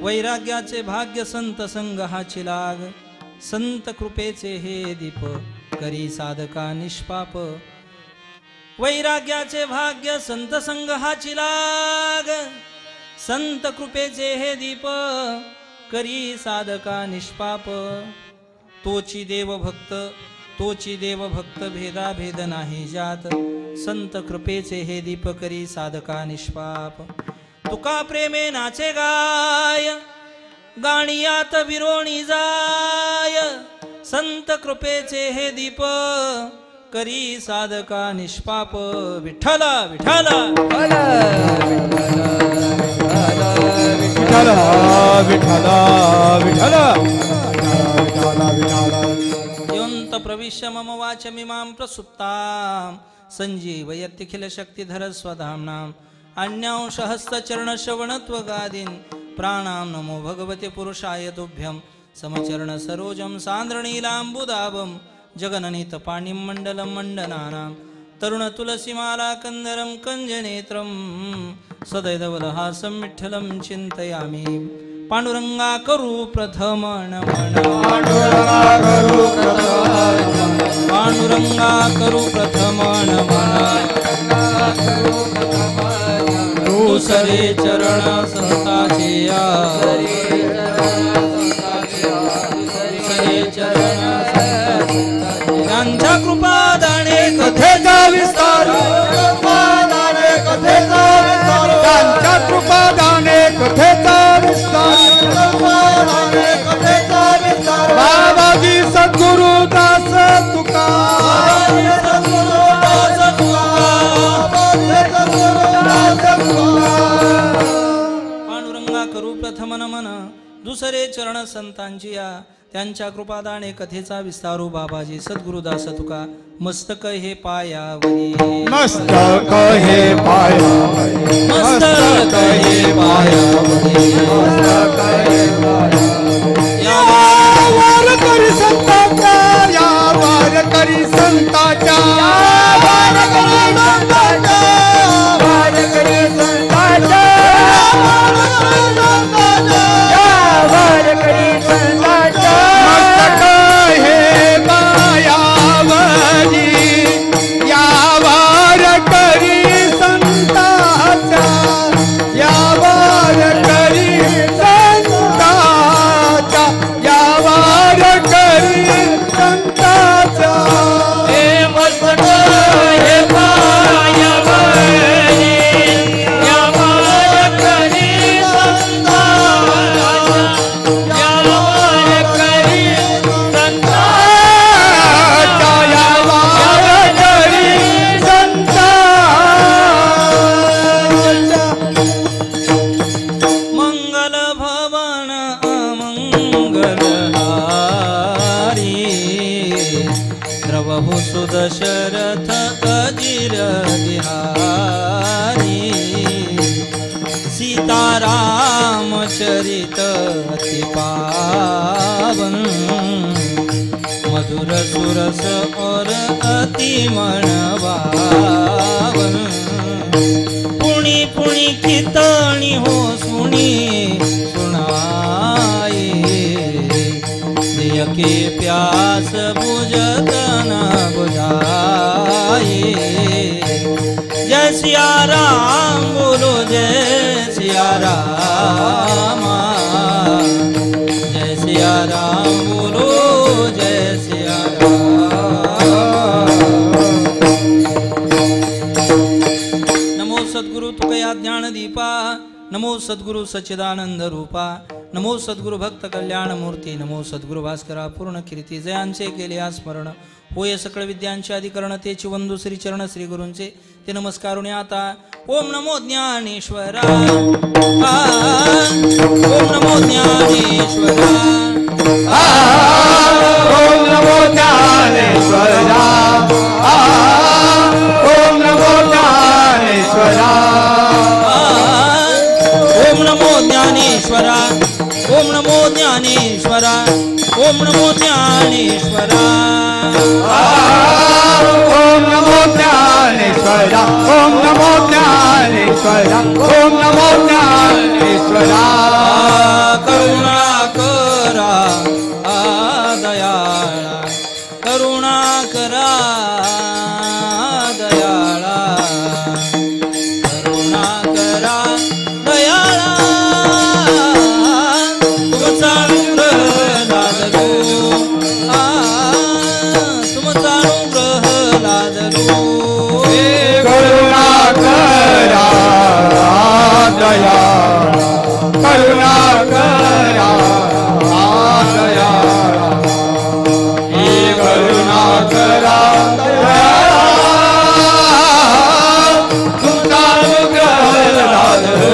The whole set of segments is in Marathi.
वैराग्याचे भाग्य संत संग हाची लाग, संत कृपेचे हे दीप करी साधका निष्पाप. वैराग्याचे भाग्य संत संग हाची लाग, संत कृपेचे हे दीप करी साधका निष्पाप. तोची देव भक्त भेदा भेद नाही जात, संत कृपेचे हे दीप करी साधका निष्पाप. तुका प्रेमे नाचे गाय, गाणियात विरोणी जाय, संत कृपेचे हे दीप करी साधका निष्पाप. विठ्ठला विठ्ठला विठ्ठला विठ्ठला विठ्ठला योऽन्त प्रविश्य मम वाचमिमां प्रसुप्तां संजीवयत्यखिल शक्तिधर स्वधाम्नाम्. अन्यांशहस्तचरण श्रवणत्वगादीन् प्राणां नमो भगवते पुरुषाय तुभ्यं. समचरण सरोजं सान्द्रनीलाम्बुदाभं जगननीत पाणिं मण्डलं मण्डनानां. तरुण तुलसीमाला कंदरं कंजनेत्रं सदैवलहासं विठ्ठलं चिन्तयामि. पांडुरंगा करू प्रथम नमन, पांडुरंगा करू प्रथम नमन. दुसरे चरण संताचे या, दुसरे चरण त्यांच्या कृपादाने कथेचा विस्तार, त्यांच्या कृपादाने कथेचा विस्तार. बाबाजी सद्गुरुदास तुका, पांडुरंगा करू प्रथम नमन. दुसरे चरण संतांची या, त्यांच्या कृपादाने कथेचा विस्तारू. बाबाजी सद्गुरुदास तुका. मस्तक हे पायावरी, मस्तक हे पायावरी, मस्तक हे पायावरी. यावर करी संताच्या, यावर करी संताच्या, यावर करी संताच्या, यावर करी संताच्या, यावर करी संताच्या. मस्तक हे पायावरी, यावर करी संताच्या, यावर करी संताच्या, यावर करी द्रवहु सुदशरथ अजिर बिहारी सीताराम चरित अति पावन मधुर सुरस और अति मनभावन पुणी पुणी कीर्तनी हो सुनी सुनाए दिय के प्यास बुझत न बुझाए जय सिया राम बोलो जय सिया राम जय सिया राम बोलो जय सिया राम। नमो सद्गुरु तुकया ज्ञान दीपा नमो सद्गुरु सच्चिदानंद रूपा नमो सद्गुरु भक्त कल्याण मूर्ती नमो सद्गुरु भास्करा पूर्ण कीर्ती जयांचे केले स्मरण होय सकळ विद्यांचे अधिकरण तेची वंदू श्री चरण श्री गुरूंचे ते नमस्कारुणे आता ओम नमो ज्ञानेश्वरा ओम नमो ज्ञानेश्वरा ओम नमो ज्ञानेश्वरा ओम नमो ज्ञानेश्वरा ओम नमो ज्ञानेश्वरा ओम नमो ज्ञानेश्वरा ओम नमो ज्ञानेश्वरा ओम नमो ज्ञानेश्वरा ओम नमो ज्ञानेश्वरा ओम नमो ज्ञानेश्वरा करुणा करा दयाळा करुणा करा दयाळा करुणा करा दयाळा तुमचा अनुग्रह लादलो तुमचा अनुग्रह लादलो करुणा करा दया करुणा करा दया हे करुणा करा दया तुमचा अनुग्रह लादलो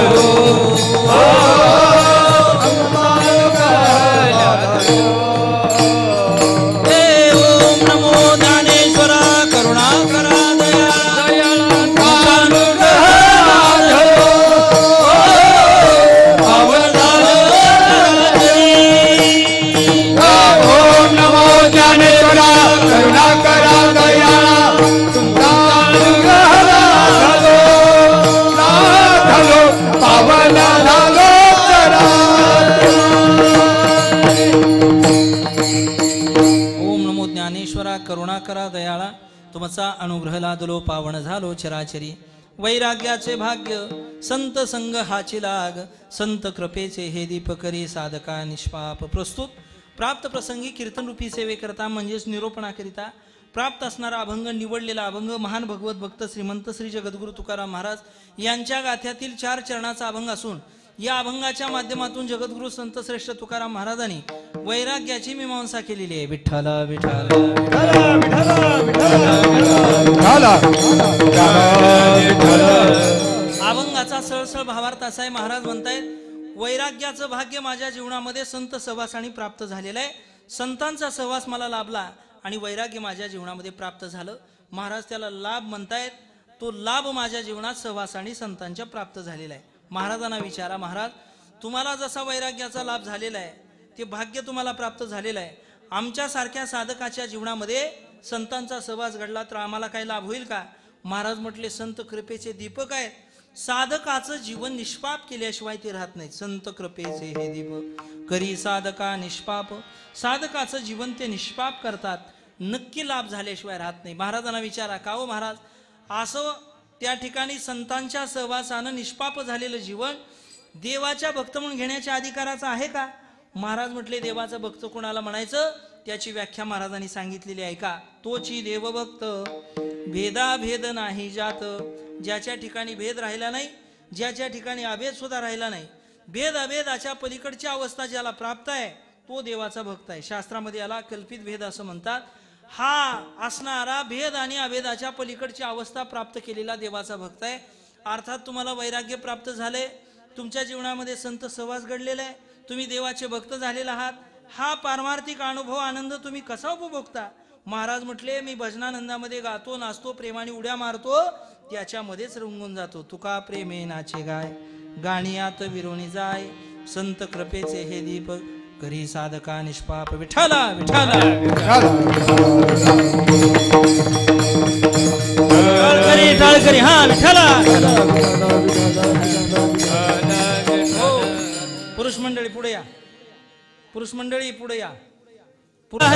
ओम नमो ज्ञानेश्वरा करुणा करा दयाळा तुमचा अनुग्रह ओम नमो ज्ञानेश्वरा करुणा करा दयाळा तुमचा अनुग्रह लादलो पावन झालो करा ओम नमो ज्ञानेश्वरा करुणा करा दयाळा तुमचा अनुग्रह लादलो पावन झालो चराचरी वैराग्याचे भाग्य संत संग हाची लाग संत कृपेचे हे दीप करी साधका निष्पाप प्रस्तुत प्राप्त प्रसंगी कीर्तन रूपी सेवेकरता म्हणजेच निरोपणाकरिता प्राप्त असणारा अभंग निवडलेला अभंग महान भगवत भक्त श्रीमंत श्री जगद्गुरु तुकाराम महाराज यांच्या गाथ्यातील 4 चरणाचा अभंग असून या अभंगाच्या माध्यमातून जगद्गुरु संत श्रेष्ठ तुकाराम महाराजांनी वैराग्याची मीमांसा केलेली आहे विठ्ठल विठ्ठल अभंगाचा सळसळ भावार्थ असा आहे महाराज म्हणतायत वैराग्याचं भाग्य माझ्या जीवनामध्ये संत सहवासाने प्राप्त झालेलं आहे संतांचा सहवास मला लाभला आणि वैराग्य माझ्या जीवनामध्ये प्राप्त झालं महाराज त्याला लाभ म्हणतायत तो लाभ माझ्या जीवनात सहवासाने संतांच्या प्राप्त झालेला आहे महाराजांना विचारा महाराज तुम्हाला जसा वैराग्याचा लाभ झालेला आहे ते भाग्य तुम्हाला प्राप्त झालेलं आहे आमच्या सारख्या साधकाच्या जीवनामध्ये संतांचा सहवास घडला तर आम्हाला काही लाभ होईल का महाराज म्हटले संत कृपेचे दीपक आहेत साधकाचं जीवन निष्पाप केल्याशिवाय ते राहत नाही संत कृपेचे हे दीपक करी साधका निष्पाप साधकाचं जीवन ते निष्पाप करतात नक्की लाभ झाल्याशिवाय राहत नाही महाराजांना विचारा का हो महाराज असं त्या ठिकाणी संतांच्या सहवासानं निष्पाप झालेलं जीवन देवाच्या भक्त म्हणून घेण्याच्या अधिकाराचं आहे का महाराज म्हटले देवाचं भक्त कोणाला म्हणायचं त्याची व्याख्या महाराजांनी सांगितलेली आहे का तोची देवभक्त भेदाभेद नाही जात ज्याच्या ठिकाणी भेद राहिला नाही ज्याच्या ठिकाणी अभेद सुद्धा राहिला नाही भेद अभेदाच्या पलीकडची अवस्था ज्याला प्राप्त आहे तो देवाचा भक्त आहे शास्त्रामध्ये याला कल्पित भेद असं म्हणतात हा असणारा भेद आणि अभेदाच्या पलीकडची अवस्था प्राप्त केलेला देवाचा भक्त आहे अर्थात तुम्हाला वैराग्य प्राप्त झाले तुमच्या जीवनामध्ये संत सहवास घडलेला आहे तुम्ही देवाचे भक्त झालेला आहात हा पारमार्थिक अनुभव आनंद तुम्ही कसा उपभोगता महाराज म्हटले मी भजनानंदामध्ये गातो नाचतो प्रेमाने उड्या मारतो त्याच्यामध्येच रंगून जातो. तुका प्रेमे नाचे गाय गाणियात विरोणी जाय संत कृपेचे हे दीप करी साधका निष्पाप. विठ्ठला विठ्ठला टाळकरी हा विठ्ठला. हो पुरुष मंडळी पुढे या. पुरुष मंडळी पुढे या. माऊली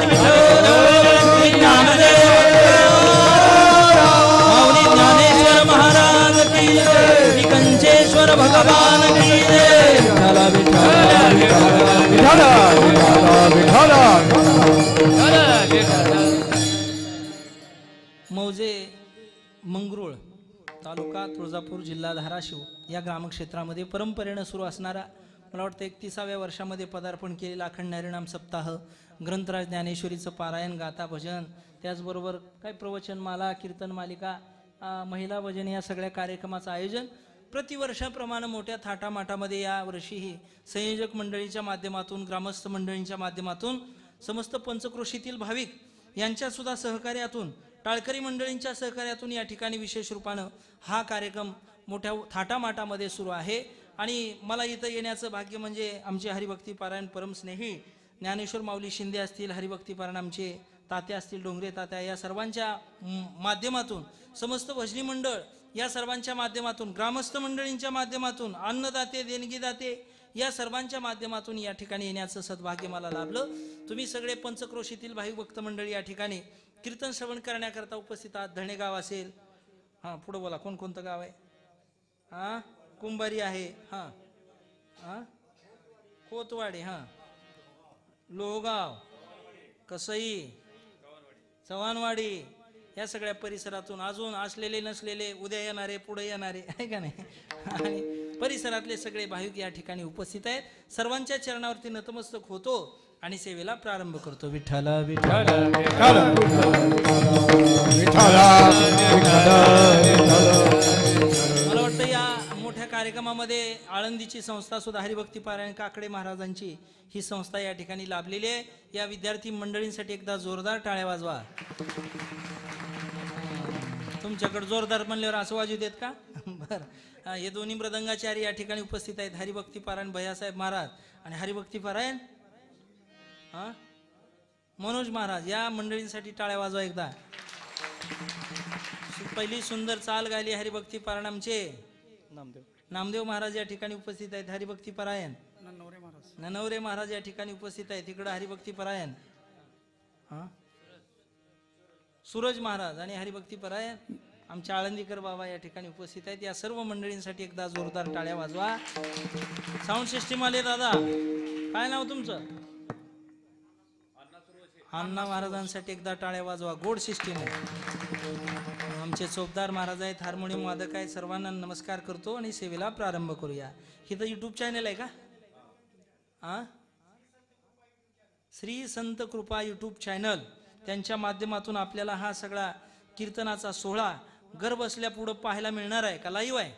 ज्ञानेश्वर महाराज की जय. कंचेश्वर भगवान की जय. मौजे मंगरुळ तालुका तुळजापूर जिल्हा धाराशिव या ग्रामक्षेत्रामध्ये परंपरेनं सुरू असणारा मला वाटतं 31व्या वर्षामध्ये पदार्पण केलेला अखंड हरिनाम सप्ताह ग्रंथराज ज्ञानेश्वरीचं पारायण गाथा भजन त्याचबरोबर काय प्रवचनमाला कीर्तन मालिका महिला भजन या सगळ्या कार्यक्रमाचं आयोजन प्रतिवर्षाप्रमाणे मोठ्या थाटामाटामध्ये या वर्षीही संयोजक मंडळीच्या माध्यमातून ग्रामस्थ मंडळींच्या माध्यमातून समस्त पंचक्रोशीतील भाविक यांच्या सुद्धा सहकार्यातून टाळकरी मंडळींच्या सहकार्यातून या ठिकाणी विशेष रूपानं हा कार्यक्रम मोठ्या थाटामाटामध्ये सुरू आहे. आणि मला इथं येण्याचं भाग्य म्हणजे आमचे हरिभक्ती पारायण परमस्नेही ज्ञानेश्वर माऊली शिंदे असतील, हरिभक्ती पारायण आमचे तात्या असतील, डोंगरे तात्या या सर्वांच्या माध्यमातून समस्त भजनी मंडळ या सर्वांच्या माध्यमातून ग्रामस्थ मंडळींच्या माध्यमातून अन्नदाते देणगीदाते या सर्वांच्या माध्यमातून या ठिकाणी येण्याचं सद्भाग्य मला लाभलं. तुम्ही सगळे पंचक्रोशीतील भाविक भक्त मंडळी या ठिकाणी कीर्तन श्रवण करण्याकरता उपस्थित आहात. धणेगाव असेल, हां पुढं बोला कोणकोणतं गाव आहे? हां कुंभारी आहे, हां हां कोतवाडी, हां लोहगाव, कसई, चव्हाणवाडी या सगळ्या परिसरातून अजून असलेले नसलेले उद्या येणारे पुढे येणारे आहे का नाही आणि परिसरातले सगळे भाविक या ठिकाणी उपस्थित आहेत. सर्वांच्या चरणावरती नतमस्तक होतो आणि सेवेला प्रारंभ करतो. विठ्ठला विठ्ठला मला वाटतं या मोठ्या कार्यक्रमामध्ये आळंदीची संस्था सुद्धा हरिभक्ती पारायण काकडे महाराजांची ही संस्था या ठिकाणी लाभलेली आहे. या विद्यार्थी मंडळींसाठी एकदा जोरदार टाळ्या वाजवा. तुमच्याकडे जोरदार म्हणल्यावर असं वाजू देत का? बरं हे दोन्ही मृदंगाचार्य या ठिकाणी उपस्थित आहेत. हरिभक्ती पारायण भैयासाहेब महाराज आणि हरिभक्ती पारायण मनोज महाराज या मंडळींसाठी टाळ्या वाजवा एकदा. पहिली सुंदर चाल गायली हरिभक्ती पारायण आमचे नामदेव महाराज या ठिकाणी उपस्थित आहेत. हरिभक्ती पारायण ननवरे महाराज या ठिकाणी उपस्थित आहेत. तिकडं हरिभक्ती पारायण सूरज महाराज आणि हरिभक्ती पारायण आमचे आळंदीकर बाबा या ठिकाणी उपस्थित आहेत. या सर्व मंडळींसाठी एकदा जोरदार टाळ्या वाजवा. साऊंड सिस्टीम आले दादा, काय नाव तुमचं? अण्णा महाराजांसाठी एकदा टाळ्या वाजवा. गोड सिस्टीम आहे. आमचे चोपदार महाराज आहेत, हार्मोनियम वादक आहेत. सर्वांना नमस्कार करतो आणि सेवेला प्रारंभ करूया. इथं युट्यूब चॅनल आहे का? श्री संत कृपा युट्यूब चॅनल त्यांच्या माध्यमातून आपल्याला हा सगळा कीर्तनाचा सोहळा घर बसल्या पुढं पाहायला मिळणार आहे का? लाईव्ह आहे,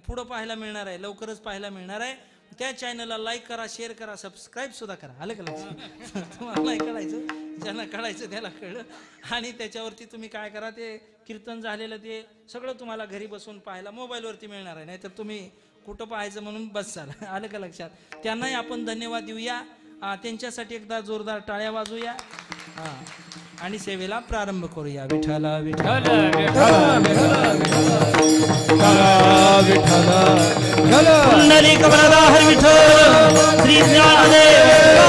पुढं पाहायला मिळणार आहे, लवकरच पाहायला मिळणार आहे. त्या चॅनलला लाईक करा, शेअर करा, सबस्क्राईब सुद्धा करा. आलं का लक्षात? तुम्हाला नाही कळायचं, ज्यांना कळायचं त्याला कळलं. आणि त्याच्यावरती तुम्ही काय करा, ते कीर्तन झालेलं ते सगळं तुम्हाला घरी बसून पाहायला मोबाईलवरती मिळणार आहे. नाहीतर तुम्ही कुठं पाहायचं म्हणून बसाल. आलं का लक्षात? त्यांनाही आपण धन्यवाद देऊया. त्यांच्यासाठी एकदा जोरदार टाळ्या वाजूया आणि सेवेला प्रारंभ करूया. विठ्ठला विठ्ठला पुंडलिक वरदाहर विठ्ठल श्री ज्ञानदेव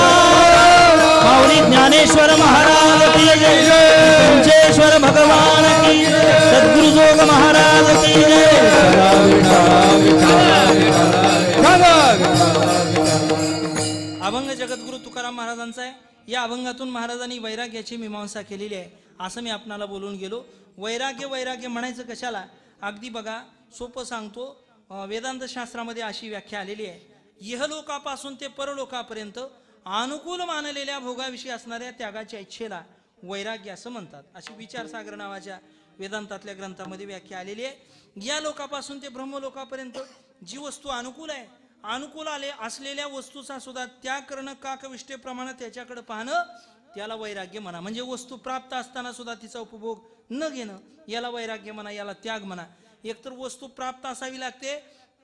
माऊली ज्ञानेश्वर महाराज की जय. पंचेश्वर भगवान की जय. सद्गुरु जोग महाराज की अभंग जगद्गुरु तुकाराम महाराजांचा आहे. या अभंगातून महाराजांनी वैराग्याची मीमांसा केलेली आहे असं मी आपणाला बोलून गेलो. वैराग्य वैराग्य म्हणायचं कशाला? अगदी बघा सोपं सांगतो. वेदांत शास्त्रामध्ये अशी व्याख्या आलेली आहे, इहलोकापासून ते परलोकापर्यंत अनुकूल मानलेल्या भोगाविषयी असणाऱ्या त्यागाच्या इच्छेला वैराग्य असं म्हणतात. अशी विचारसागर नावाच्या वेदांतातल्या ग्रंथामध्ये व्याख्या आलेली आहे. या लोकापासून ते ब्रह्मलोकापर्यंत जी वस्तू अनुकूल आहे, अनुकूल आले असलेल्या वस्तूचा सुद्धा त्याग करणं, काकविष्टेप्रमाणे त्याच्याकडे पाहणं त्याला वैराग्य म्हणा. म्हणजे वस्तू प्राप्त असताना सुद्धा तिचा उपभोग न घेणं याला वैराग्य म्हणा, याला त्याग म्हणा. एकतर वस्तू प्राप्त असावी लागते,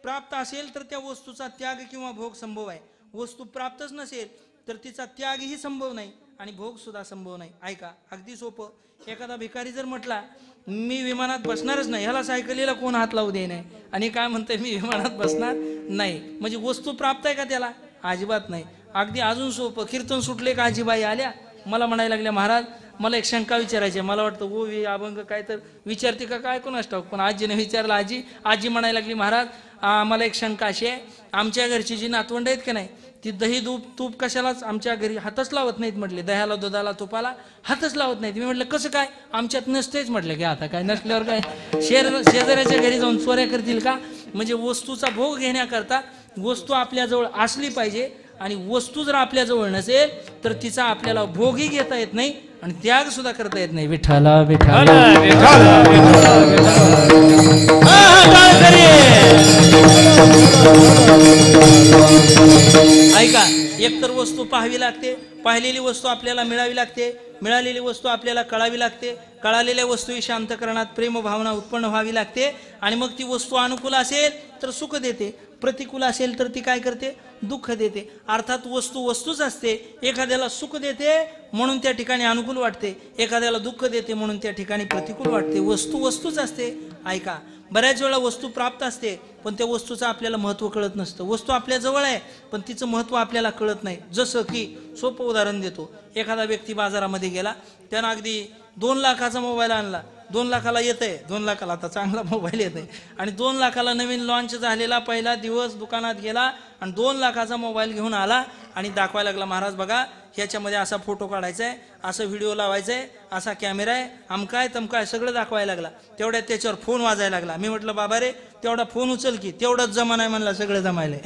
प्राप्त असेल तर त्या वस्तूचा त्याग किंवा भोग संभव आहे. वस्तू प्राप्तच नसेल तर तिचा त्यागही संभव नाही आणि भोग सुद्धा संभव नाही. ऐका, अगदी सोपं. एखादा भिकारी जर म्हटला मी विमानात बसणारच नाही, ह्याला सायकलीला कोण हात लावू दे नाही, आणि काय म्हणते मी विमानात बसणार नाही, म्हणजे वस्तू प्राप्त आहे का त्याला? अजिबात नाही. अगदी अजून सोपं. कीर्तन सुटले का आजीबाई आल्या, मला म्हणायला लागल्या महाराज मला एक शंका विचारायची. मला वाटतं ओवी अभंग काय तर विचारते का काय कोणास ठाऊक, पण आजीने विचारलं. आजी म्हणायला लागली महाराज मला एक शंका अशी आहे, आमच्या घरची जी नातवंड आहेत का नाही ती दही तूप कशालाच आमच्या घरी हातच लावत नाहीत म्हटले, दह्याला दुधाला तुपाला हातच लावत नाहीत. मी म्हटलं कसं काय? आमच्यात नसतेच म्हटलं की आता काय नसल्यावर काय शेजाऱ्याच्या घरी जाऊन चोऱ्या करतील का? म्हणजे वस्तूचा भोग घेण्याकरता वस्तू आपल्याजवळ असली पाहिजे, आणि वस्तू जर आपल्याजवळ नसेल तर तिचा आपल्याला भोगही घेता येत नाही आणि त्याग सुद्धा करता येत नाही. विठ्ठला विठ्ठला ऐका, एकतर वस्तू पाहावी लागते, पाहिलेली वस्तू आपल्याला मिळावी लागते, मिळालेली वस्तू आपल्याला कळावी लागते, कळालेल्या वस्तूविषयी अंतःकरणात प्रेम भावना उत्पन्न व्हावी लागते, आणि मग ती वस्तू अनुकूल असेल तर सुख देते, प्रतिकूल असेल तर ती काय करते? दुःख देते. अर्थात वस्तूच असते. एखाद्याला सुख देते म्हणून त्या ठिकाणी अनुकूल वाटते, एखाद्याला दुःख देते म्हणून त्या ठिकाणी प्रतिकूल वाटते. वस्तूच असते. ऐका, बऱ्याच वेळा वस्तू प्राप्त असते पण त्या वस्तूचं आपल्याला महत्त्व कळत नसतं. वस्तू आपल्या जवळ आहे पण तिचं महत्त्व आपल्याला कळत नाही. जसं की सोपं उदाहरण देतो. एखादा व्यक्ती बाजारामध्ये गेला, त्यानं अगदी 2 लाखाचा मोबाईल आणला. 2 लाखाला येत आहे, 2 लाखाला आता चांगला मोबाईल येत आहे, आणि 2 लाखाला नवीन लॉन्च झालेला पहिला दिवस दुकानात गेला आणि 2 लाखाचा मोबाईल घेऊन आला आणि दाखवायला लागला, महाराज बघा ह्याच्यामध्ये असा फोटो काढायचा आहे, असं व्हिडिओ लावायचा आहे, असा कॅमेरा आहे, अमकाय तमकाय सगळं दाखवायला लागला. तेवढ्यात त्याच्यावर फोन वाजायला लागला. मी म्हटलं बाबा रे तेवढा फोन उचल की, तेवढंच जमा नाही म्हणला, सगळं जमायलंय.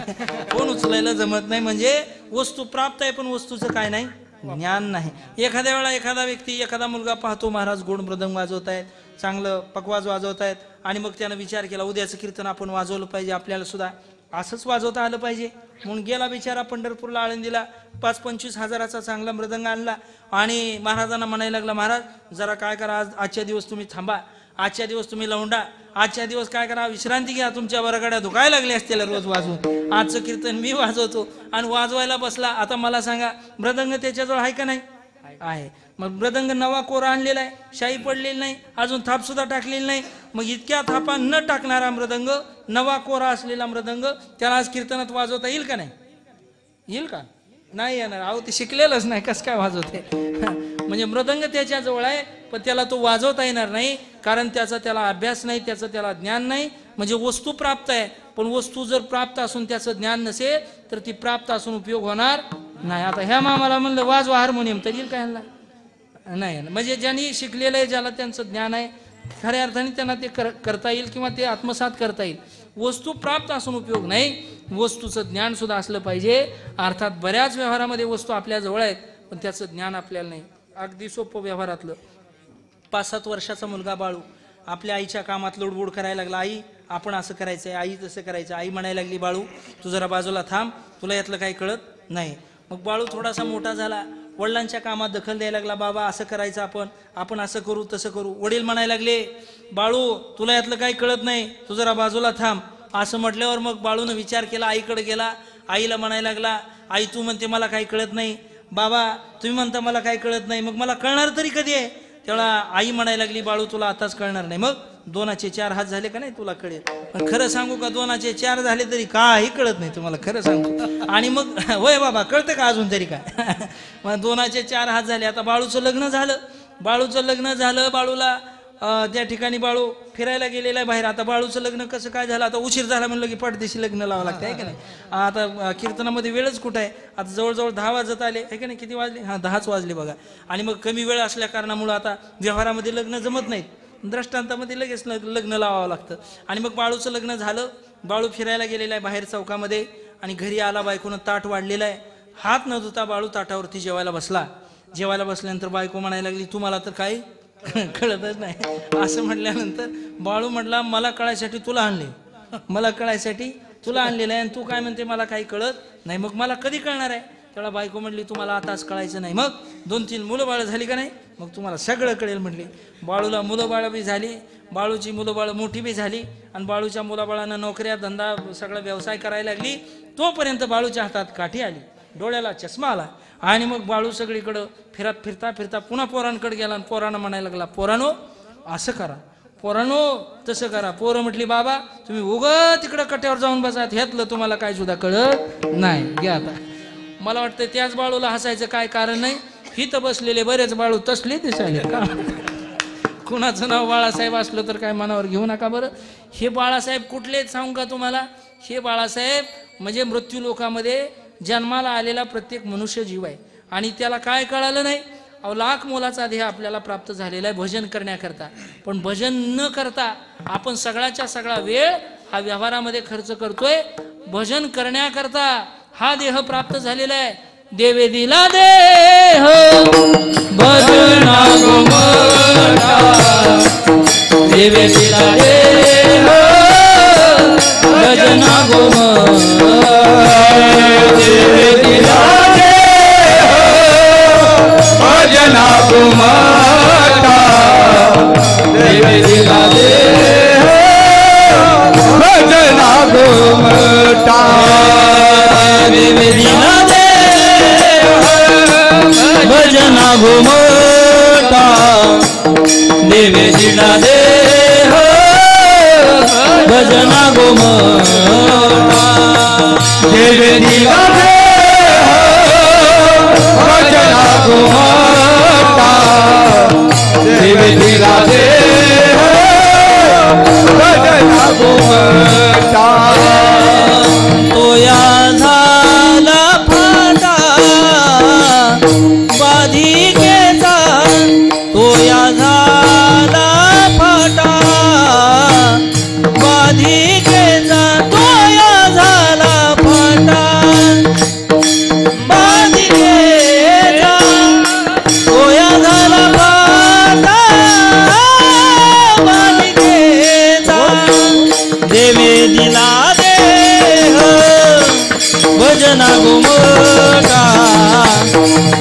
फोन उचलायला जमत नाही. म्हणजे वस्तू प्राप्त आहे पण वस्तूचं काय नाही? ज्ञान नाही. एखाद्या वेळा एखादा व्यक्ती, एखादा मुलगा पाहतो महाराज गोड मृदंग वाजवत आहेत, चांगलं पकवाज वाजवत आहेत, आणि मग त्यानं विचार केला उद्याचं कीर्तन आपण वाजवलं पाहिजे, आपल्याला सुद्धा असंच वाजवता आलं पाहिजे. म्हणून गेला बिचारा पंढरपूरला, आळंदीला 5-25 हजाराचा चांगला मृदंग आणला आणि महाराजांना म्हणायला लागला, महाराज जरा काय करा, आजच्या दिवस तुम्ही थांबा, आजच्या दिवस तुम्ही लवंडा, आजच्या दिवस काय करा, विश्रांती घ्या, तुमच्या बरगाड्या दुखायला लागल्या असतील रोज वाजवून, आजचं कीर्तन मी वाजवतो. आणि वाजवायला बसला. आता मला सांगा मृदंग त्याच्याजवळ आहे का नाही? आहे. मग मृदंग नवा कोरा आणलेला आहे, शाई पडलेली नाही, अजून थाप सुद्धा टाकलेली नाही. मग इतक्या थापा न टाकणारा मृदंग, नवा कोरा असलेला मृदंग, त्याला आज कीर्तनात वाजवता येईल का नाही? येईल का? नाही येणार. अहो ते शिकलेलंच नाही, कसं काय वाजवते? म्हणजे मृदंग त्याच्याजवळ आहे पण त्याला तो वाजवता येणार नाही, कारण त्याला अभ्यास नाही, त्याला ज्ञान नाही. म्हणजे वस्तू प्राप्त आहे पण वस्तू जर प्राप्त असून त्याचं ज्ञान नसेल तर ती प्राप्त असून उपयोग होणार नाही. आता ह्या मामाला म्हणलं वाजवा हार्मोनियम, तर येईल काय? नाही. म्हणजे ज्यांनी शिकलेलं आहे, ज्याला त्यांचं ज्ञान आहे, खऱ्या अर्थाने त्यांना ते करता येईल किंवा ते आत्मसात करता येईल. वस्तू प्राप्त असून उपयोग नाही, वस्तूचं ज्ञान सुद्धा असलं पाहिजे. अर्थात बऱ्याच व्यवहारामध्ये वस्तू आपल्या जवळ आहेत पण त्याचं ज्ञान आपल्याला नाही. अगदी सोपं व्यवहारातलं, 5-7 वर्षाचा मुलगा बाळू आपल्या आईच्या कामात लुडबुड करायला लागला. आई आपण असं करायचंय, आई तसं करायचं. आई म्हणायला लागली, बाळू तू जरा बाजूला थांब, तुला यातलं काही कळत नाही. मग बाळू थोडासा मोठा झाला, वडिलांच्या कामात दखल द्यायला लागला. बाबा असं करायचं, आपण असं करू तसं करू. वडील म्हणायला लागले, बाळू तुला यातलं काही कळत नाही, तू जरा बाजूला थांब. असं म्हटल्यावर मग बाळूनं विचार केला, आईकडे गेला. आईला म्हणायला लागला, आई तू म्हणते मला काही कळत नाही, बाबा तुम्ही म्हणता मला काही कळत नाही, मग मला कळणार तरी कधी आहे? तेव्हा आई म्हणायला लागली, बाळू तुला आताच कळणार नाही, मग 2चे 4 हात झाले का नाही तुला कळेल. पण खरं सांगू का, 2चे 4 झाले तरी काही कळत नाही तुम्हाला, खरं सांगू. आणि मग होय बाबा कळतं का अजून तरी काय? मग 2चे 4 हात झाले. आता बाळूचं लग्न झालं. बाळूला त्या ठिकाणी बाळू फिरायला गेलेला आहे बाहेर. आता बाळूचं लग्न कसं काय झालं? आता उशीर झाला म्हणलं की पडदेशी लग्न लावावं लागतं आहे का नाही? आता कीर्तनामध्ये वेळच कुठं आहे? आता जवळजवळ 10 वाजत आले आहे का नाही? किती वाजले? 10च वाजले बघा. आणि मग कमी वेळ असल्या कारणामुळं आता व्यवहारामध्ये लग्न जमत नाहीत, दृष्टांतामध्ये लगेच लग्न लावावं लागतं. आणि मग बाळूचं लग्न झालं. बाळू फिरायला गेलेला आहे बाहेर चौकामध्ये आणि घरी आला, बायकोनं ताट वाढलेलं आहे. हात न धुता बाळू ताटावरती जेवायला बसला. जेवायला बसल्यानंतर बायको म्हणायला लागली, तुम्हाला तर काही कळतच नाही. असं म्हटल्यानंतर बाळू म्हटला, मला कळायसाठी तुला आणले, मला कळायसाठी तुला आणलेलं आहे आणि तू काय म्हणते मला काही कळत नाही, मग मला कधी कळणार आहे? तेव्हा बायको म्हटली तुम्हाला आताच कळायचं नाही. मग 2-3 मुलं बाळ झाली का नाही, मग तुम्हाला सगळं कळेल म्हटली. बाळूला मुलं बाळ बी झाली, बाळूची मुलं बाळ मोठी बी झाली आणि बाळूच्या मुलाबाळांना नोकऱ्या धंदा सगळा व्यवसाय करायला लागली. तोपर्यंत बाळूच्या हातात काठी आली, डोळ्याला चष्मा आला आणि मग बाळू सगळीकडं फिरता फिरता पुन्हा पोरांकडे गेला आणि पोरांना म्हणायला लागला, पोरानो असं करा, पोरानो तसं करा. पोरं म्हटली बाबा तुम्ही उगं तिकडं कट्यावर जाऊन बसा, ह्यातलं तुम्हाला काय सुद्धा कळत नाही, घ्या आता. मला वाटतं त्याच बाळूला हसायचं काय कारण नाही. हिथं बसलेले बरेच बाळू तसले दिसायले का. कुणाचं नाव बाळासाहेब असलं तर काय मनावर घेऊ नका बरं. हे बाळासाहेब कुठलेच सांगू का तुम्हाला, हे बाळासाहेब म्हणजे मृत्यू लोकामध्ये जन्माला आलेला प्रत्येक मनुष्य जीव आहे आणि त्याला काय कळालं नाही. अहो लाख मोलाचा देह आपल्याला प्राप्त झालेला आहे भजन करण्याकरता, पण भजन न करता आपण सगळ्याच्या सगळा वेळ हा व्यवहारामध्ये खर्च करतोय. भजन करण्याकरता हा देह प्राप्त झालेला आहे. देवे दिला देह भजना गोमटा, देवे दिला देह भजना गोमटा, देवे दिला देह भजना गोमटा, देवे दिला देह भजना गोमटा, देवे दिला भजना घुमटा, देवे दिला देह भजना घुमटा, देवे दिला देह भजना गोमटा, देवे दिला देह भजना गोमटा. तोया झाला फाटा बाधिकेचा, तोया झाला फाटा बाधिकेचा, तोया झाला फाटा बाधिकेचा, तोया झाला फाटा बाधिकेचा, देवे दिला देह भजना घुमटा,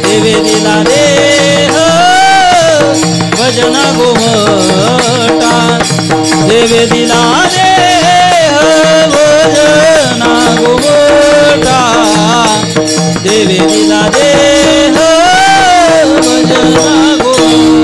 देवे दिला देह भजना घुमटा, देवे दिला देह भजना घुमटा, देवे दिला देह भजना घुमटा.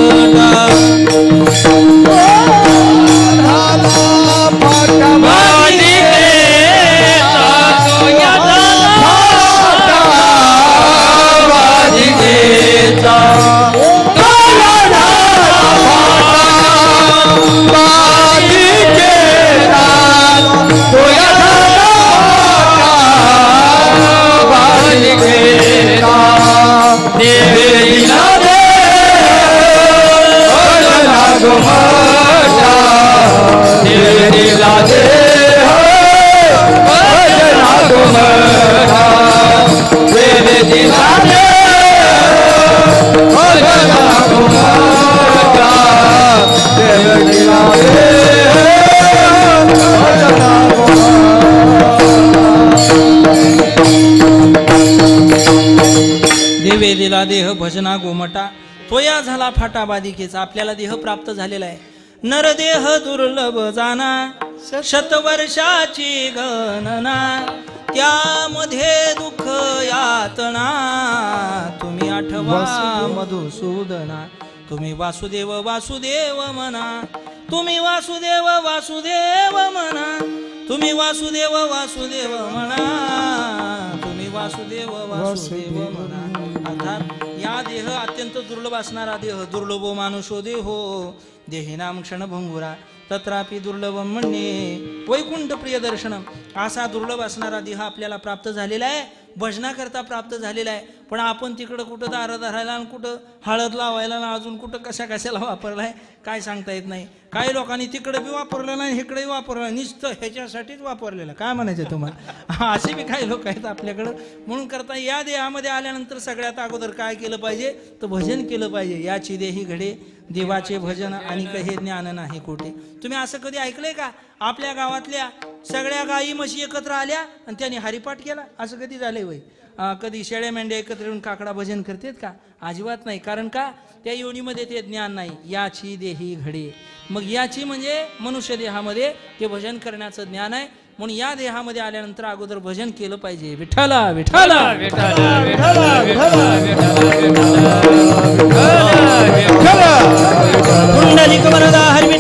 देवे दिला देह भजना गोमटा, तोया झाला फाटा बाधिकेचा. आपल्याला देह प्राप्त झालेला आहे. नरदेह दुर्लभ जाना, शतवर्षाची गणना, त्यामध्ये दुःख यातना, तुम्ही आठवा मधुसूदना, तुम्ही वासुदेव वासुदेव म्हणा, तुम्ही वासुदेव वासुदेव म्हणा, तुम्ही वासुदेव वासुदेव म्हणा, तुम्ही वासुदेव वासुदेव म्हणा. अर्थात या देह अत्यंत दुर्लभ असणारा देह, दुर्लभो मानुषो देहो देहिनाम क्षणभंगुरा तत्रापि दुर्लभम म्हणणे वैकुंठ प्रिय दर्शनम. असा दुर्लभ असणारा देह आपल्याला प्राप्त झालेला आहे, भजनाकरता प्राप्त झालेला आहे. पण आपण तिकडं कुठं दारं धरायला आणि कुठं हळद लावायला आणि अजून कुठं कशाला वापरलाय काय सांगता येत नाही. काही लोकांनी तिकडं बी वापरलं नाही, इकडेही वापरलं, नुसतं ह्याच्यासाठीच वापरलेलं. काय म्हणायचं तुम्हाला, असे बी काही लोक आहेत आपल्याकडं. म्हणून करता या देहामध्ये आल्यानंतर सगळ्यात अगोदर काय केलं पाहिजे तर भजन केलं पाहिजे. याची देही घडे देवाचे भजन आणि हे ज्ञान नाही कोठे. तुम्ही असं कधी ऐकलंय का आपल्या गावातल्या सगळ्या गायी म्हशी एकत्र आल्या आणि त्यांनी हरिपाठ केला, असं कधी झालंय वय? कधी शेळ्या मेंढ्या एकत्र येऊन काकडा भजन करतात का? अजिबात नाही. कारण का? त्या योनीमध्ये ते ज्ञान नाही. याची देही घडे. मग याची म्हणजे मनुष्य देहामध्ये ते भजन करण्याचं ज्ञान आहे. म्हणून या देहामध्ये आल्यानंतर अगोदर भजन केलं पाहिजे. विठ्ठला विठ्ठला पुंडलिक वरदा हरी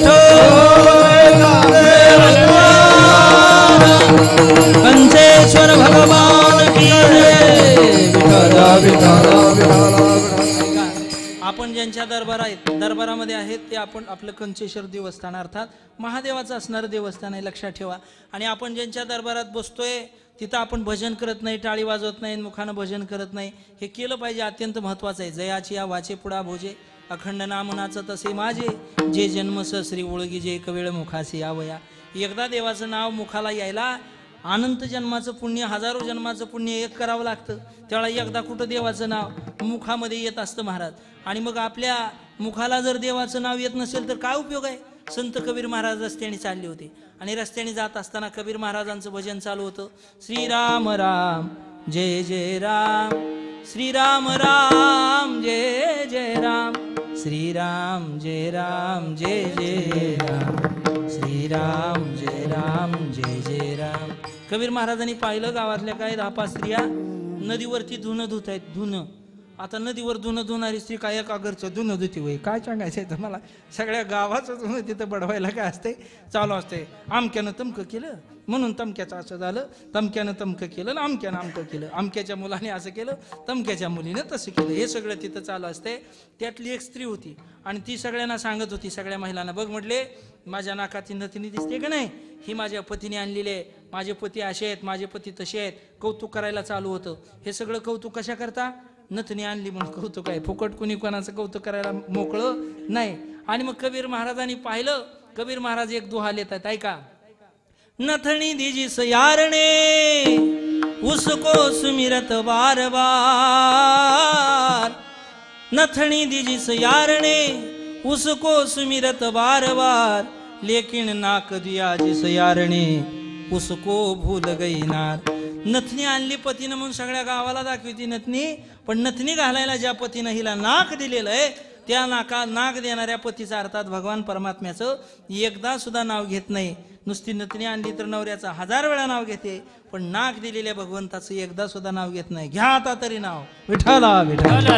कंचेश्वर भगवान की आपण ज्यांच्या दरबारामध्ये आहेत ते आपण आपलं कंचेश्वर देवस्थान अर्थात महादेवाचं असणारं देवस्थान आहे, लक्षात ठेवा. आणि आपण ज्यांच्या दरबारात बसतोय तिथं आपण भजन करत नाही, टाळी वाजवत नाही, मुखानं भजन करत नाही. हे केलं पाहिजे, अत्यंत महत्वाचं आहे. जयाची या वाचे पुढा भोजे अखंड नामनाचं तसे माझे जे जन्मस श्री ओळगी जे एक वेळ मुखासी यावया. एकदा देवाचं नाव मुखाला यायला अनंत जन्माचं पुण्य, हजारो जन्माचं पुण्य एक करावं लागतं. त्यावेळेला एकदा कुठं देवाचं नाव मुखामध्ये येत असतं महाराज. आणि मग आपल्या मुखाला जर देवाचं नाव येत नसेल तर काय उपयोग आहे? संत कबीर महाराज रस्त्याने चालले होते आणि रस्त्याने जात असताना कबीर महाराजांचं भजन चालू होतं. श्रीराम राम जय जय राम, श्रीराम राम जय जय राम, श्रीराम जय राम जय जय राम, श्रीराम जय राम जय जय राम. कबीर महाराजांनी पाहिलं गावातल्या काय 10-5 स्त्रिया नदीवरती धुणं धुत आहेत. धुणं आता नदीवर धुणं धुणारी स्त्री काय एका घरचं धुणं धुती वय काय सांगायचं आहे तुम्हाला? सगळ्या गावाचं धुणं तिथं बडवायला काय असते चालू असते. आमक्यानं तमकं केलं म्हणून तमक्याचं असं झालं, तमक्यानं तमकं केलं, आमक्यानं आमकं केलं, आमक्याच्या मुलाने असं केलं, तमक्याच्या मुलीनं तसं केलं. हे सगळं तिथं चालू असते. त्यातली एक स्त्री होती आणि ती सगळ्यांना सांगत होती, सगळ्या महिलांना, बघ म्हटले माझ्या नाकाची नथनी दिसते का नाही, ही माझ्या पतीने आणलेली आहे. माझे पती असे आहेत, माझे पती तसे आहेत. कौतुक करायला चालू होतं. हे सगळं कौतुक कशा करता? नथनी आणली म्हणून कौतुक आहे. फुकट कुणी कोणाचं कौतुक करायला मोकळं नाही. आणि मग कबीर महाराजांनी पाहिलं. कबीर महाराज एक दुहा लेतात, ऐका. नथनी दीजिस यारणे उसको सुमिरत बार बार, नथनी दीजिस यारणे उसको सुमिरत बार बार, लेकिन नाक दिया जिस यारणे उसको भूल गई नार. नथनी आणली पतीनं म्हणून सगळ्या गावाला दाखवती नथनी, पण नथनी घालायला ज्या पतीनं हिला नाक दिलेलं आहे त्या नाक देणाऱ्या पतीचा अर्थात भगवान परमात्म्याचं एकदा सुद्धा नाव घेत नाही. नुसती नथनी आणली तर नवऱ्याचं 1000 वेळा नाव घेते, पण नाक दिलेल्या भगवंताचं एकदा सुद्धा नाव घेत नाही. घ्या आता तरी नाव विठ्ठला विठ्ठला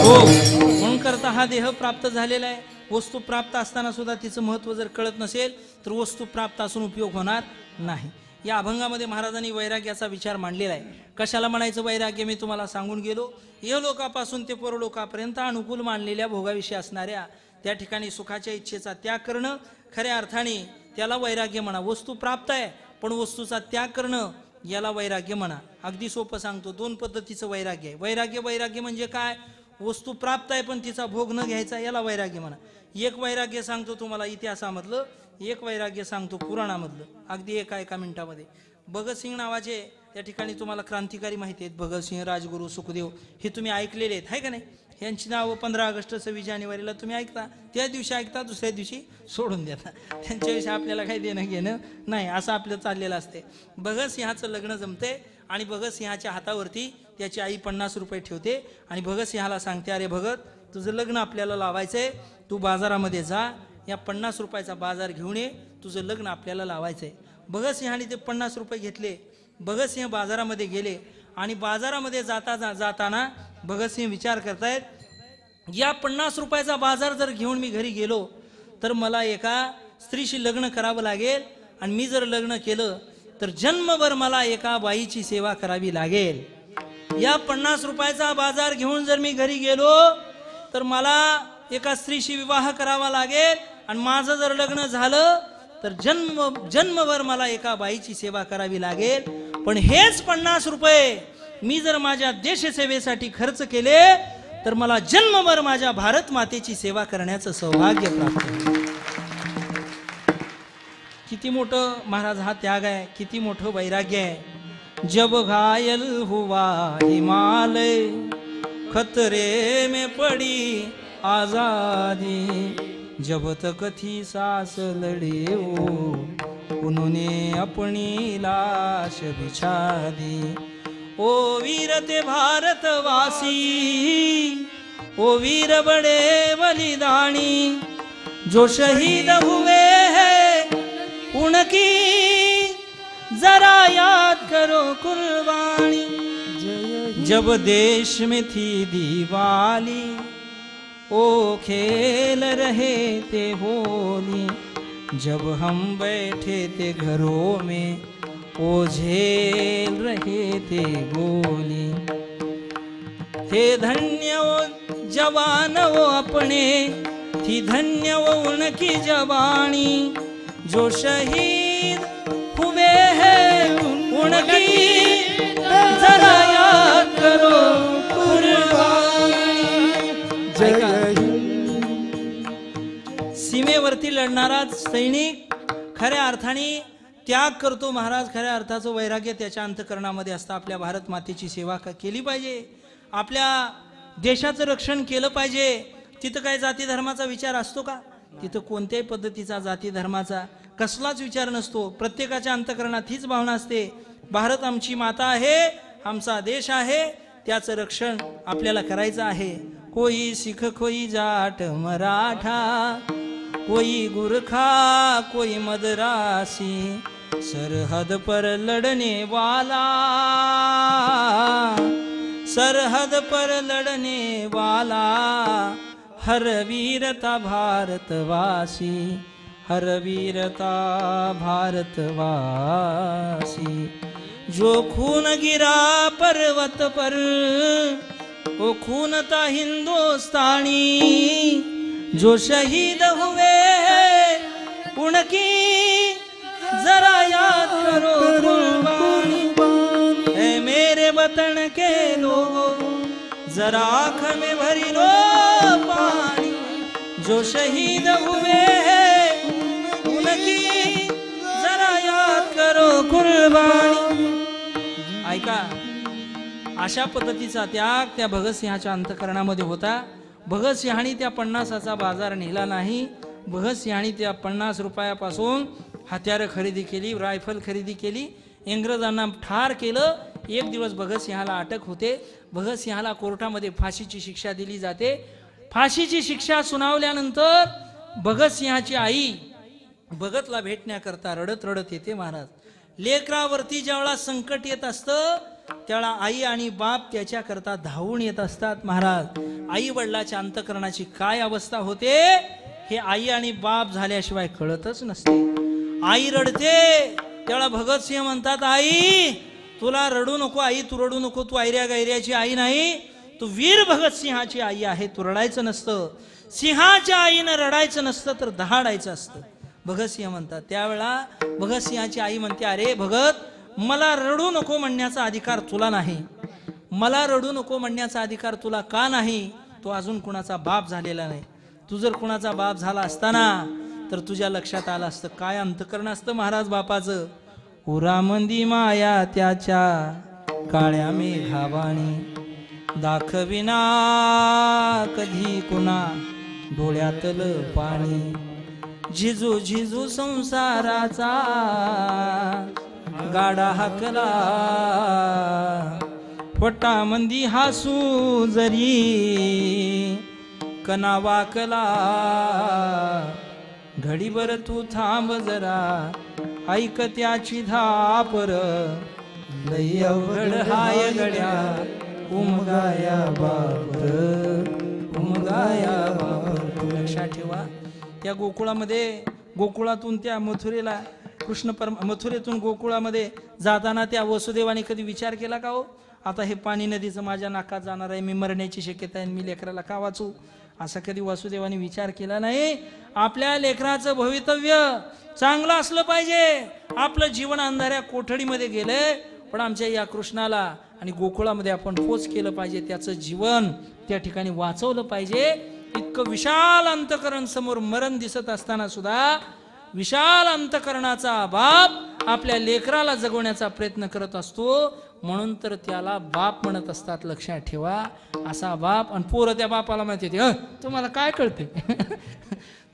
हो. म्हणून करता हा देह प्राप्त झालेला आहे. वस्तू प्राप्त असताना सुद्धा तिचं महत्व जर कळत नसेल तर वस्तू प्राप्त असून उपयोग होणार नाही. या अभंगामध्ये महाराजांनी वैराग्याचा विचार मांडलेला आहे. कशाला म्हणायचं वैराग्य मी तुम्हाला सांगून गेलो. इहलोकापासून ते परलोकापर्यंत अनुकूल मानलेल्या भोगाविषयी असणाऱ्या त्या ठिकाणी सुखाच्या इच्छेचा त्याग करणं, खऱ्या अर्थाने त्याला वैराग्य म्हणा. वस्तू प्राप्त आहे पण वस्तूचा त्याग करणं याला वैराग्य म्हणा. अगदी सोपं सांगतो, 2 पद्धतीचं वैराग्य आहे. वैराग्य म्हणजे काय? वस्तू प्राप्त आहे पण तिचा भोग न घ्यायचा, याला वैराग्य म्हणा. एक वैराग्य सांगतो तुम्हाला इतिहासामधलं, एक वैराग्य सांगतो पुराणामधलं, अगदी एका मिनिटामध्ये. भगतसिंग नावाचे त्या ठिकाणी तुम्हाला क्रांतिकारी माहिती आहेत. भगतसिंग, राजगुरू, सुखदेव हे तुम्ही ऐकलेले आहेत, आहे का नाही? यांची नावं 15 ऑगस्ट 26 जानेवारीला तुम्ही ऐकता, त्या दिवशी ऐकता, दुसऱ्या दिवशी सोडून देता. त्यांच्याविषयी आपल्याला काही देणं घेणं नाही, असं आपलं चाललेलं असते. भगतसिंहाचं लग्न जमते आणि भगतसिंहाच्या हातावरती त्याची आई 50 रुपये ठेवते आणि भगतसिंहाला सांगते, अरे भगत, तुझं लग्न आपल्याला लावायचंय, तू बाजारामध्ये जा, या 50 रुपयाचा बाजार घेऊन ये, तुझं लग्न आपल्याला लावायचंय. भगतसिंहाने ते 50 रुपये घेतले. भगतसिंह बाजारामध्ये गेले आणि बाजारामध्ये जाताना भगतसिंह विचार करतायत, या 50 रुपयाचा बाजार जर घेऊन मी घरी गेलो तर मला एका स्त्रीशी लग्न करावं लागेल आणि मी जर लग्न केलं तर जन्मभर मला एका बाईची सेवा करावी लागेल. या 50 रुपयाचा बाजार घेऊन जर मी घरी गेलो तर मला एका स्त्रीशी विवाह करावा लागेल आणि माझं जर लग्न झालं तर जन्मभर मला एका बाईची सेवा करावी लागेल. पण हेच 50 रुपये मी जर माझ्या देशसेवेसाठी खर्च केले तर मला जन्मभर माझ्या भारत मातेची सेवा करण्याचं सौभाग्य प्राप्त होईल. किती मोठं महाराज हा त्याग आहे, किती मोठं वैराग्य आहे. जब घायल हुआ हिमालय खतरे में पड़ी आजादी, जब तक थी सांस लड़े ओ उन्होंने अपनी लाश बिछा दी। ओ वीर ते भारतवासी, ओ वीर बड़े बलिदानी, जो शहीद हुए हैं उनकी जरा याद करो कुर्बानी। जब देश में थी दिवाली, ओ खेल रहे थे होली, जब हम बैठे थे घरों में, ओ झेल रहे थे गोली। थे धन्य वो जवान वो अपने, थी धन्य वो उनकी जवानी, जो शहीद हुए हैं उनकी जरा याद करो कुर्बानी। सीमेवरती लढणारा सैनिक खऱ्या अर्थाने त्याग करतो महाराज, खऱ्या अर्थाचं वैराग्य त्याच्या अंतःकरणामध्ये असतं। आपल्या भारत मातेची सेवा केली पाहिजे, आपल्या देशाचं रक्षण केलं पाहिजे। तिथं काय जाती धर्माचा विचार असतो का? तिथं कोणत्याही पद्धतीचा जाती धर्माचा कसलाच विचार नसतो। प्रत्येकाच्या अंतःकरणात हीच भावना असते, भारत आमची माता आहे, आमचा देश आहे, त्याचं रक्षण आपल्याला करायचं आहे। कोई सिख कोई जाट मराठा, कोई गुरखा कोई मदरासी, सरहद पर लड़ने वाला, सरहद पर लड़ने वाला, हर वीरता भारतवासी, हर वीरता भारतवासी। जो खून गिरा पर्वत पर, वो खून था हिंदुस्तानी, जो शहीद हुए उनकी जरा याद करो कुर्बानी। ऐ मेरे वतन के लोगों, जरा आँख में भरी लो पानी, जो शहीद हुए उनकी जरा याद करो कुर्बानी। ऐका, अशा पद्धतीचा त्याग त्या भगतसिंहाच्या अंतःकरणामध्ये होता। भगतसिंहांनी त्या 50चा बाजार नेला नाही। भगतसिंहांनी त्या 50 रुपयापासून हत्यारं खरेदी केली, रायफल खरेदी केली, इंग्रजांना ठार केलं। एक दिवस भगतसिंहाला अटक होते, भगतसिंहाला कोर्टामध्ये फाशीची शिक्षा दिली जाते। फाशीची शिक्षा सुनावल्यानंतर भगतसिंहाची आई भगतला भेटण्याकरता रडत रडत येते महाराज। लेकरावरती ज्यावेळा संकट येत असतं त्यावेळा आई आणि बाप त्याच्याकरता धावून येत असतात महाराज। आई वडिलाच्या अंतःकरणाची काय अवस्था होते हे आई आणि बाप झाल्याशिवाय कळतच नसते। आई रडते त्यावेळा भगतसिंह म्हणतात, आई तुला रडू नको, आई तू रडू नको, तू ऐऱ्या गैऱ्याची आई नाही, तू वीर भगतसिंहाची आई आहे, तू रडायचं नसतं। सिंहाच्या आईनं रडायचं नसतं तर दहाडायचं असतं, भगतसिंह म्हणतात। त्यावेळा भगतसिंहाची आई म्हणते, अरे भगत, मला रडू नको म्हणण्याचा अधिकार तुला नाही, मला रडू नको म्हणण्याचा अधिकार तुला का नाही? तो अजून कुणाचा बाप झालेला नाही। तू जर कुणाचा बाप झाला असताना तर तुझ्या लक्षात आलं असतं काय अंतःकरण असतं महाराज बापाचं। उरामंदी माया त्याच्या काळ्या मेघावाणी, दाखविना कधी कुणा डोळ्यातलं पाणी, झिजू झिजू संसाराचा गाडा हाकला, पोटामंदी हासू जरी कना वाकला, घडीभर तू थांब जरा ऐक त्याची धापर, लई अवघड हाय गड्या उमगाया बापर, उमगाया बापर। लक्षात ठेवा, त्या गोकुळामध्ये, गोकुळातून त्या मथुरेला मथुरेतून गोकुळामध्ये जाताना त्या वसुदेवाने कधी विचार केला का हो, आता हे पाणी नदीचं माझ्या नाकात जाणार आहे, मी मरण्याची शक्यता आहे, मी लेकराला का वाचू? असा कधी वासुदेवाने विचार केला नाही। आपल्या लेकराचं भवितव्य चांगलं असलं पाहिजे। आपलं जीवन अंधाऱ्या कोठडीमध्ये गेलंय, पण आमच्या या कृष्णाला आणि गोकुळामध्ये आपण पोच केलं पाहिजे, त्याचं जीवन त्या ठिकाणी वाचवलं पाहिजे। इतकं विशाल अंतःकरण समोर मरण दिसत असताना सुद्धा विशाल अंतःकरणाचा बाप आपल्या लेकराला जगवण्याचा प्रयत्न करत असतो, म्हणून तर त्याला बाप म्हणत असतात। लक्षात ठेवा, असा बाप। आणि पोरं त्या बापाला माहिती होते, तुम्हाला काय कळते?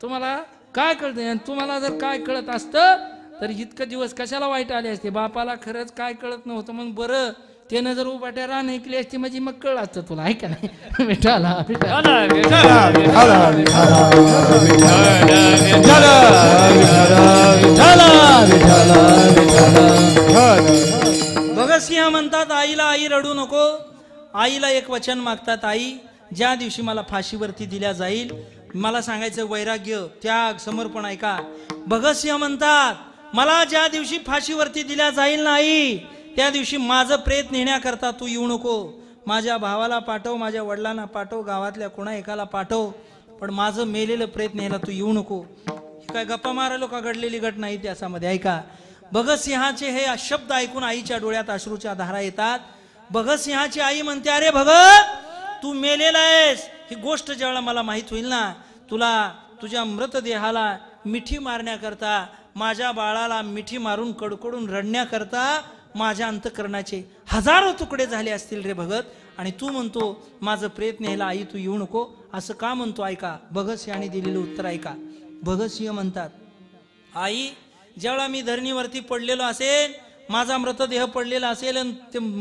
तुम्हाला काय कळतं? आणि तुम्हाला जर काय कळत असतं तर इतकं दिवस कशाला वाईट आले असते? बापाला खरंच काय कळत नव्हतं मग बरं त्यानं जर उभाट्या रान ऐकली असती म्हणजे मग कळलं असतं तुला, आहे का नाही? विठाला विठाला विठाला विठाला विठाला भगतसिंह म्हणतात आईला आई रडू नको. आईला एक वचन मागतात, आई ज्या दिवशी मला फाशीवरती दिल्या जाईल मला सांगायचं वैराग्य त्याग समर्पण ऐका. भगतसिंह म्हणतात मला ज्या दिवशी फाशीवरती दिल्या जाईल ना आई त्या दिवशी माझं प्रेत नेण्याकरता तू येऊ नको. माझ्या भावाला पाठव, माझ्या वडिलांना पाठव, गावातल्या कोणा एकाला पाठव, पण माझं मेलेलं प्रेत न्यायला तू येऊ नको. काय गप्पा मारायलो का? घडलेली घटना इतिहासामध्ये ऐका. भगतसिंहाचे हे शब्द ऐकून आईच्या डोळ्यात अश्रूच्या धारा येतात. भगतसिंहाची आई म्हणते अरे भगत तू मेलेला आहेस ही गोष्ट ज्यावेळेला मला माहीत होईल ना तुला तुझ्या मृतदेहाला मिठी मारण्याकरता माझ्या बाळाला मिठी मारून कडकडून रडण्याकरता माझ्या अंतकरणाचे हजारो तुकडे झाले असतील रे भगत. आणि तू म्हणतो माझं प्रेत न्यायला आई तू येऊ नको असं का म्हणतो? ऐका भगतसिंहाने दिलेलं उत्तर ऐका. भगतसिंह म्हणतात आई ज्यावेळा मी धरणीवरती पडलेलो असेल माझा मृतदेह पडलेला असेल आणि ते